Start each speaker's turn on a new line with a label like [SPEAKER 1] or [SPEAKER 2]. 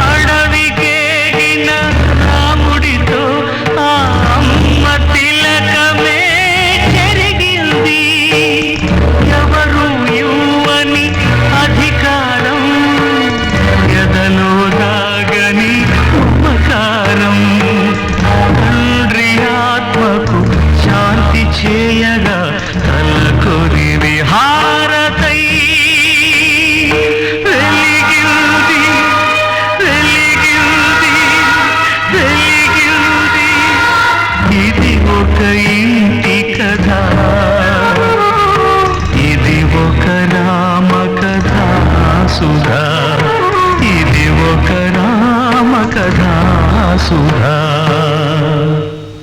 [SPEAKER 1] అడవికేగిన రాముడితో ఆ అమ్మ తిలకమే చెరిగింది. ఎవరు ఇవ్వని అధికారం, ఎదలో దాగని ఉపకారం. తండ్రి ఆత్మకు శాంతి చేయగా తలకొరివి హారతై వెలిగింది, వెలిగింది, వెలిగింది. ఇది ఒక ఇంటి కథ, ఇది ఒక రామ కథా సుధా, ఇది ఒక రామ కథా సుధా.